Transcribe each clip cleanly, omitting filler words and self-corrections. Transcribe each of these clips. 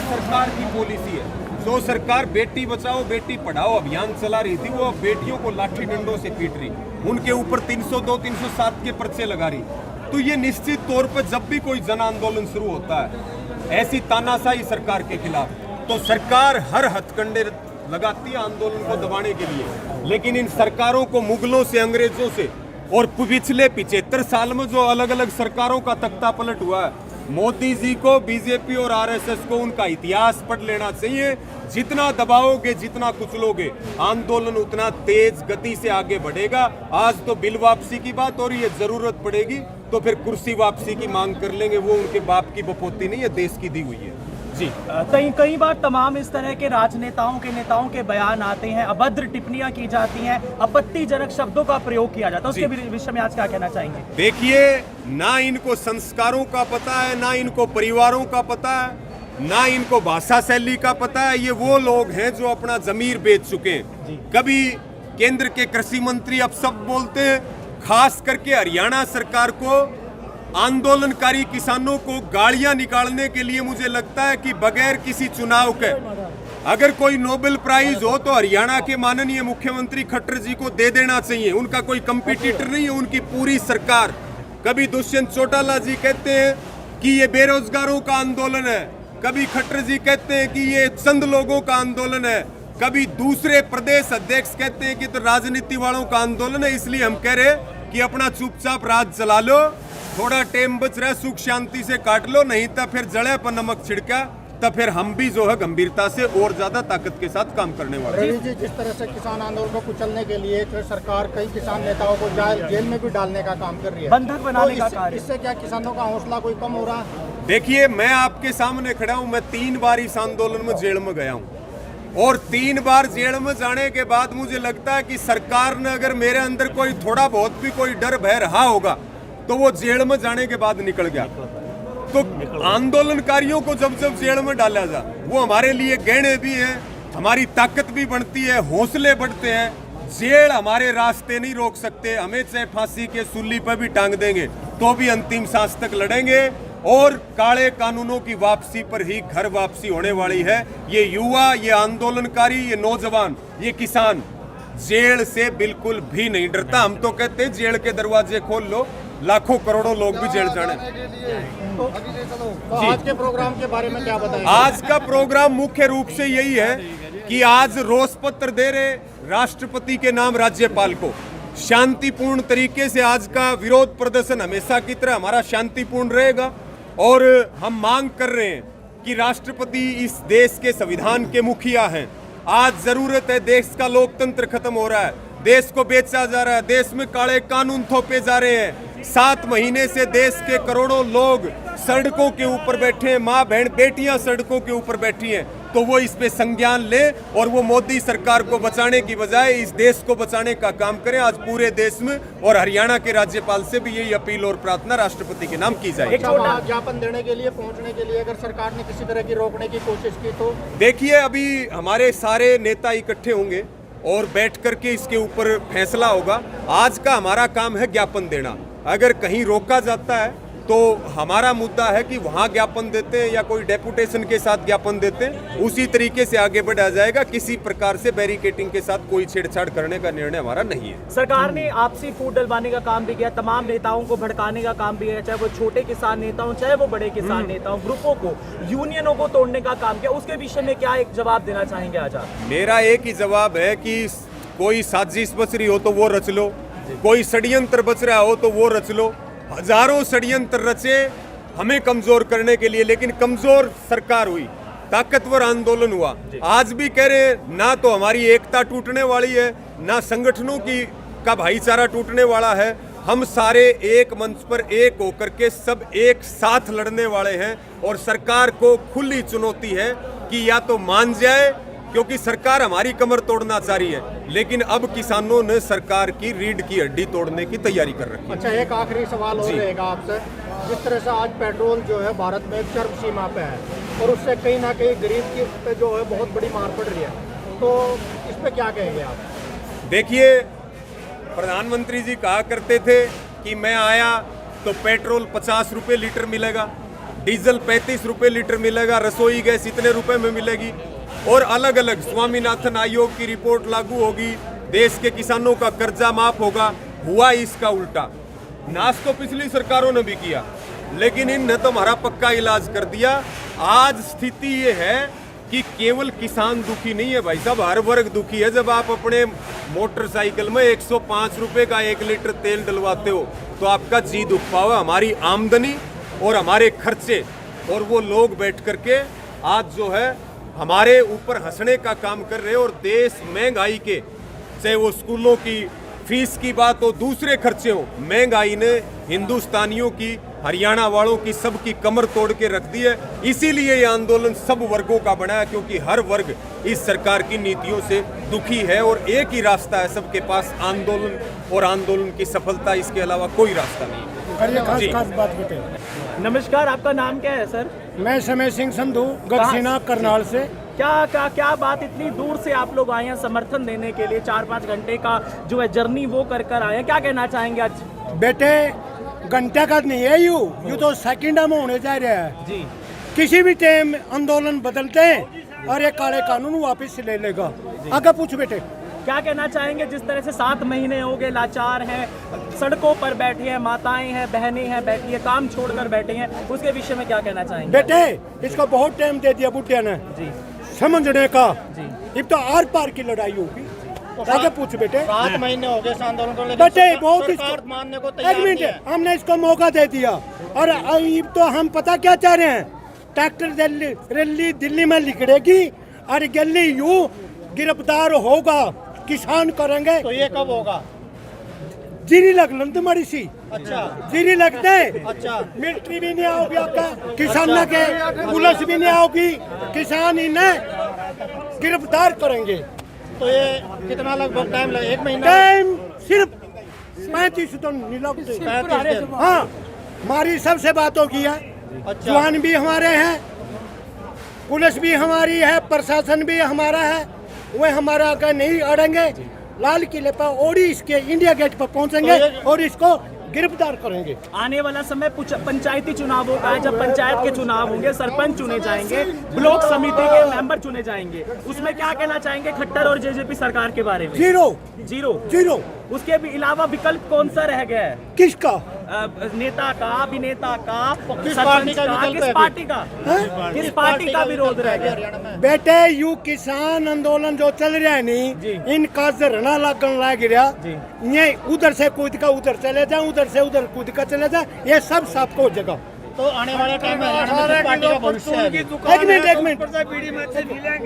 सरकार की पॉलिसी है। जो सरकार बेटी बचाओ बेटी पढ़ाओ अभियान चला रही थी, वो अब बेटियों को लाठी डंडों से पीट रही, उनके ऊपर 302, 307 के पर्चे लगा रही। तो ये निश्चित तौर पर जब भी कोई जन आंदोलन शुरू होता है ऐसी तानाशाही सरकार के खिलाफ, तो सरकार हर हथकंडे लगाती है आंदोलन को दबाने के लिए। लेकिन इन सरकारों को मुगलों से, अंग्रेजों से और पिछले 75 साल में जो अलग अलग सरकारों का तख्ता पलट हुआ है, मोदी जी को, बीजेपी और आरएसएस को उनका इतिहास पढ़ लेना चाहिए। जितना दबाओगे, जितना कुचलोगे, आंदोलन उतना तेज गति से आगे बढ़ेगा। आज तो बिल वापसी की बात हो रही है, जरूरत पड़ेगी तो फिर कुर्सी वापसी की मांग कर लेंगे। वो उनके बाप की बपोती नहीं है, देश की दी हुई है जी। कई बार तमाम इस तरह के राजनेताओं के नेताओं के बयान आते हैं, अभद्र टिप्पणियां की जाती हैं, आपत्तिजनक शब्दों का प्रयोग किया जाता है, उसके विषय में आज क्या कहना चाहेंगे? देखिए, ना इनको संस्कारों का पता है, ना इनको परिवारों का पता है, ना इनको भाषा शैली का पता है। ये वो लोग हैं जो अपना जमीर बेच चुके हैं। कभी केंद्र के कृषि मंत्री अपशब्द बोलते हैं, खास करके हरियाणा सरकार को, आंदोलनकारी किसानों को गालियां निकालने के लिए मुझे लगता है कि बगैर किसी चुनाव के अगर कोई नोबेल प्राइज हो तो हरियाणा के माननीय मुख्यमंत्री खट्टर जी को दे देना चाहिए। उनका कोई कंपटीटर नहीं है, उनकी पूरी सरकार। कभी दुष्यंत चौटाला जी कहते हैं कि ये बेरोजगारों का आंदोलन है, कभी खट्टर जी कहते हैं कि ये चंद लोगों का आंदोलन है, कभी दूसरे प्रदेश अध्यक्ष कहते हैं कि तो राजनीति वालों का आंदोलन है। इसलिए हम कह रहे हैं कि अपना चुपचाप राज चला लो, थोड़ा टाइम बच रहा है, सुख शांति से काट लो, नहीं तो फिर जड़े पर नमक छिड़का, तो फिर हम भी जो है गंभीरता से और ज्यादा ताकत के साथ काम करने वाले हैं। जी, जिस तरह से किसान आंदोलन को कुचलने के लिए तो सरकार कई किसान नेताओं को जेल में भी डालने का काम कर रही है, बंधक बनाने का कार्य। इससे क्या किसानों का हौसला कोई कम हो रहा है? देखिए, मैं आपके सामने खड़ा हूं, मैं 3 बार इस आंदोलन में जेल में गया हूं और 3 बार जेल में जाने के बाद मुझे लगता है कि सरकार ने अगर मेरे अंदर कोई थोड़ा बहुत भी कोई डर भय रहा होगा तो वो जेल में जाने के बाद निकल गया। तो आंदोलनकारियों को जब जब जेल में डाला जा, वो हमारे लिए गहने भी हैं, हमारी ताकत भी बढ़ती है, हौसले बढ़ते हैं। जेल हमारे रास्ते नहीं रोक सकते, हमें चाहे फांसी के सूली पर भी टांग देंगे तो भी अंतिम सांस तक लड़ेंगे। और काले कानूनों की वापसी पर ही घर वापसी होने वाली है। ये युवा, ये आंदोलनकारी, ये नौजवान, ये किसान जेल से बिल्कुल भी नहीं डरता। हम तो कहते हैं जेल के दरवाजे खोल लो, लाखों करोड़ों लोग भी जेल जाने। तो आज के प्रोग्राम के बारे में क्या बताएंगे? आज का प्रोग्राम मुख्य रूप से यही है कि आज रोष पत्र दे रहे राष्ट्रपति के नाम राज्यपाल को। शांतिपूर्ण तरीके से आज का विरोध प्रदर्शन हमेशा की तरह हमारा शांतिपूर्ण रहेगा और हम मांग कर रहे हैं कि राष्ट्रपति इस देश के संविधान के मुखिया हैं। आज जरूरत है, देश का लोकतंत्र खत्म हो रहा है, देश को बेचा जा रहा है, देश में काले कानून थोपे जा रहे हैं। 7 महीने से देश के करोड़ों लोग सड़कों के ऊपर बैठे हैं, माँ बहन बेटियां सड़कों के ऊपर बैठी हैं। तो वो इस पे संज्ञान ले और वो मोदी सरकार को बचाने की बजाय इस देश को बचाने का काम करें। आज पूरे देश में और हरियाणा के राज्यपाल से भी यही अपील और प्रार्थना राष्ट्रपति के नाम की जाए। ज्ञापन देने के लिए, पहुंचने के लिए अगर सरकार ने किसी तरह की रोकने की कोशिश की तो देखिए, अभी हमारे सारे नेता इकट्ठे होंगे और बैठ करके इसके ऊपर फैसला होगा। आज का हमारा काम है ज्ञापन देना। अगर कहीं रोका जाता है तो हमारा मुद्दा है कि वहां ज्ञापन देते हैं या कोई डेपुटेशन के साथ ज्ञापन देते हैं, उसी तरीके से आगे बढ़ा जाएगा। किसी प्रकार से बैरिकेटिंग के साथ कोई छेड़छाड़ करने का निर्णय हमारा नहीं है। सरकार ने आपसी फूट डलवाने का काम भी किया, तमाम नेताओं को भड़काने का काम भी है, चाहे वो छोटे किसान नेता हो, चाहे वो बड़े किसान नेता हो, ग्रुपों को, यूनियनों को तोड़ने का काम किया। उसके विषय में क्या एक जवाब देना चाहेंगे आज आप? मेरा एक ही जवाब है कि कोई साजिश बच रही हो तो वो रच लो, कोई षड्यंत्र बच रहा हो तो वो रच लो। हजारों षड्यंत्र रचे हमें कमजोर करने के लिए, लेकिन कमजोर सरकार हुई, ताकतवर आंदोलन हुआ। आज भी कह रहे हैं ना तो हमारी एकता टूटने वाली है, ना संगठनों का भाईचारा टूटने वाला है। हम सारे एक मंच पर एक होकर के सब एक साथ लड़ने वाले हैं और सरकार को खुली चुनौती है कि या तो मान जाए, क्योंकि सरकार हमारी कमर तोड़ना चाह रही है, लेकिन अब किसानों ने सरकार की रीढ़ की हड्डी तोड़ने की तैयारी कर रखी है। अच्छा, एक आखिरी सवाल और रहेगा आपसे। जिस तरह से आज पेट्रोल जो है भारत में चरम सीमा पे है और उससे कहीं ना कहीं गरीब की पे जो है बहुत बड़ी मार पड़ रही है, तो इस पे क्या कहेंगे आप? देखिए, प्रधानमंत्री जी कहा करते थे कि मैं आया तो पेट्रोल 50 रुपये लीटर मिलेगा, डीजल 35 रुपए लीटर मिलेगा, रसोई गैस इतने रुपए में मिलेगी, और अलग अलग स्वामीनाथन आयोग की रिपोर्ट लागू होगी, देश के किसानों का कर्जा माफ होगा। हुआ इसका उल्टा। नाश तो पिछली सरकारों ने भी किया, लेकिन इनने तो हमारा पक्का इलाज कर दिया। आज स्थिति ये है कि केवल किसान दुखी नहीं है भाई साहब, हर वर्ग दुखी है। जब आप अपने मोटरसाइकिल में 105 रुपए का 1 लीटर तेल डलवाते हो तो आपका जी दुख पावा। हमारी आमदनी और हमारे खर्चे, और वो लोग बैठ करके आज जो है हमारे ऊपर हंसने का काम कर रहे हैं। और देश महंगाई के, चाहे वो स्कूलों की फीस की बात हो, दूसरे खर्चे हो, महंगाई ने हिंदुस्तानियों की, हरियाणा वालों की, सबकी कमर तोड़ के रख दी है। इसीलिए ये आंदोलन सब वर्गों का बना है, क्योंकि हर वर्ग इस सरकार की नीतियों से दुखी है। और एक ही रास्ता है सबके पास, आंदोलन, और आंदोलन की सफलता, इसके अलावा कोई रास्ता नहीं है। जी। खास बात बेटे। नमस्कार, आपका नाम क्या है सर? मैं समय सिंह संधू, गढ़सीना करनाल से। क्या बात, इतनी दूर से आप लोग आए हैं समर्थन देने के लिए, 4-5 घंटे का जो है जर्नी वो कर आए हैं, क्या कहना चाहेंगे आज? बेटे घंटा का नहीं है, यू तो सेकंड में होने जा रहा है जी। किसी भी टाइम आंदोलन बदलते हैं और ये काले कानून वापस ले लेगा। आगे पूछ बेटे। क्या कहना चाहेंगे, जिस तरह से 7 महीने हो गए, लाचार हैं, सड़कों पर बैठी हैं, माताएं हैं, बहनें हैं, बैठी है, काम छोड़कर बैठे हैं, उसके विषय में क्या कहना चाहेंगे? बेटे इसको बहुत टाइम दे दिया बुढ़िया ने जी समझने का। जी। अब तो आर पार की लड़ाई होगी। आगे पूछ बेटे। 7 महीने हो गए इस आंदोलन को, लेकिन बेटे बहुत सरकार मानने को तैयार एक नहीं है। मिनट, हमने इसको मौका दे दिया। और अब तो हम पता क्या चाह रहे हैं, ट्रैक्टर रैली दिल्ली में लिखड़ेगी और गली यूं गिरफ्तार होगा, किसान करेंगे। तो ये कब होगा? जीरी लगलन तुम्हारी सी। अच्छा जीरी लगते, अच्छा। मिलिट्री भी नहीं आओगी आपका, किसान के पुलिस भी नहीं आओगी, किसान इन्हें गिरफ्तार करेंगे। तो ये कितना लगभग टाइम लगे? 1 महीना? टाइम सिर्फ 35 तो नहीं लगते। 35 दिन। हाँ, हमारी सबसे बात होगी है। अच्छा। जवान भी हमारे हैं, पुलिस भी हमारी है, प्रशासन भी हमारा है, वे हमारा आगे नहीं अड़ेंगे। लाल किले पर और इसके इंडिया गेट पर पहुंचेंगे और इसको गिरफ्तार करेंगे। आने वाला समय पंचायती चुनावों का है, जब पंचायत के चुनाव होंगे, सरपंच चुने जाएंगे, ब्लॉक समिति के मेंबर चुने जाएंगे, उसमें क्या कहना चाहेंगे खट्टर और जेजेपी सरकार के बारे में? Zero zero. जीरो। उसके भी अलावा विकल्प कौन सा रह गया है? किसका? नेता का, अभिनेता का, किस सरपंच पार्टी का का, विकल्प किस है? पार्टी का? किस पार्टी का विरोध रह गया? हरियाणा में बेटे यू किसान आंदोलन जो चल रहा है जी। नहीं, इनका धरना लगन लग रहा, जी। ये उधर से कूद का उधर चले जाए, उधर से उधर कूद का चले जाए, ये सब सबको हो जाएगा। तो आने वाले टाइम में हरियाणा में किस पार्टी का भविष्य है?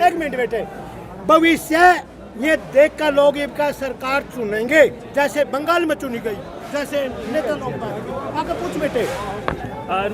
एक मिनट बेटे, भविष्य ये देख कर लोग इनका सरकार चुनेंगे, जैसे बंगाल में चुनी गई, जैसे नेता लोग मांगेंगे। आगे पूछ बेटे।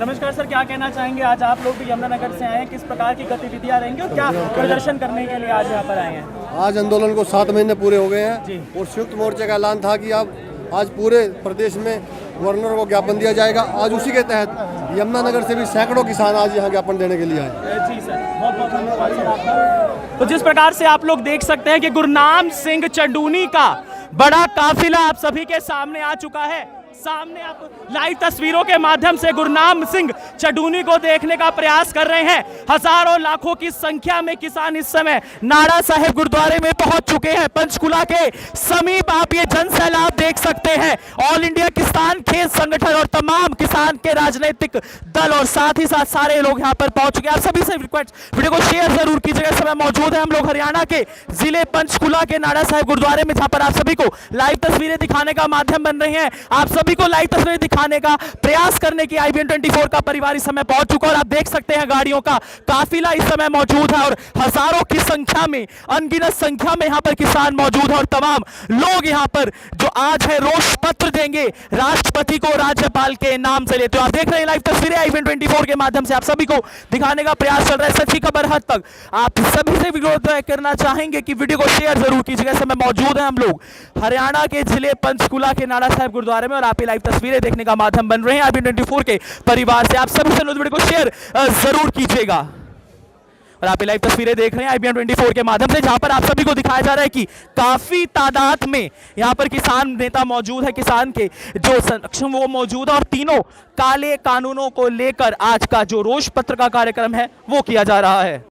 नमस्कार सर, क्या कहना चाहेंगे, आज आप लोग भी यमुनानगर से आए हैं, किस प्रकार की गतिविधियां रहेंगी और क्या प्रदर्शन करने के लिए आज यहाँ पर आए हैं? आज आंदोलन को 7 महीने पूरे हो गए जी। हैं और संयुक्त मोर्चे का ऐलान था कि अब आज पूरे प्रदेश में गवर्नर को ज्ञापन दिया जाएगा। आज उसी के तहत यमुनानगर से भी सैकड़ों किसान आज यहाँ ज्ञापन देने के लिए आए। जी सर, बहुत बहुत धन्यवाद सर आपका। तो जिस प्रकार से आप लोग देख सकते हैं कि गुरनाम सिंह चंडूनी का बड़ा काफिला आप सभी के सामने आ चुका है। सामने आप लाइव तस्वीरों के माध्यम से गुरनाम सिंह चंडूनी को देखने का प्रयास कर रहे हैं। हजारों लाखों की संख्या में किसान इस समय नाड़ा साहिब गुरुद्वारे में पहुंच चुके हैं। पंचकुला के समीप आप ये जन सैलाब देख सकते हैं। ऑल इंडिया किसान खेत संगठन और तमाम किसान के राजनीतिक दल और साथ ही साथ सारे लोग यहाँ पर पहुंच चुके हैं। आप सभी से रिक्वेस्ट, वीडियो को शेयर जरूर कीजिएगा। इस समय मौजूद है हम लोग हरियाणा के जिले पंचकुला के नाड़ा साहिब गुरुद्वारे में, जहां पर आप सभी को लाइव तस्वीरें दिखाने का माध्यम बन रही हैं। आप सभी को लाइव तस्वीरें दिखाने का प्रयास करने की IBN 24 का परिवार इस समय पहुंच चुका है और आप देख सकते हैं गाड़ियों का काफिला इस समय मौजूद है और हजारों की संख्या में, अनगिनत संख्या में यहां पर किसान मौजूद है और तमाम लोग यहां पर जो आज है रोष पत्र देंगे राष्ट्रपति को, राज्यपाल के नाम से लेते हो। आप देख रहे हैं लाइव तस्वीरें IBN 24 के माध्यम से आप सभी को दिखाने का प्रयास चल रहा है। सच्ची खबर हद तक आप सभी से विरोध करना चाहेंगे कि वीडियो को शेयर जरूर कीजिएगा। इस समय मौजूद है हम लोग हरियाणा के जिले पंचकुला के नाड़ा साहिब गुरुद्वारे में और आप लाइव तस्वीरें देखने का माध्यम बन रहे हैं IBN 24 के परिवार से। आप सभी से वीडियो को शेयर जरूर कीजिएगा। और आप ये लाइव तस्वीरें देख रहे हैं IBN 24 के माध्यम से, जहां पर आप सभी को दिखाया जा रहा है कि काफी तादाद में यहां पर किसान नेता मौजूद है, किसान के जो सक्षम वो मौजूद है, और तीनों काले कानूनों को लेकर आज का जो रोष पत्र का कार्यक्रम है वो किया जा रहा है।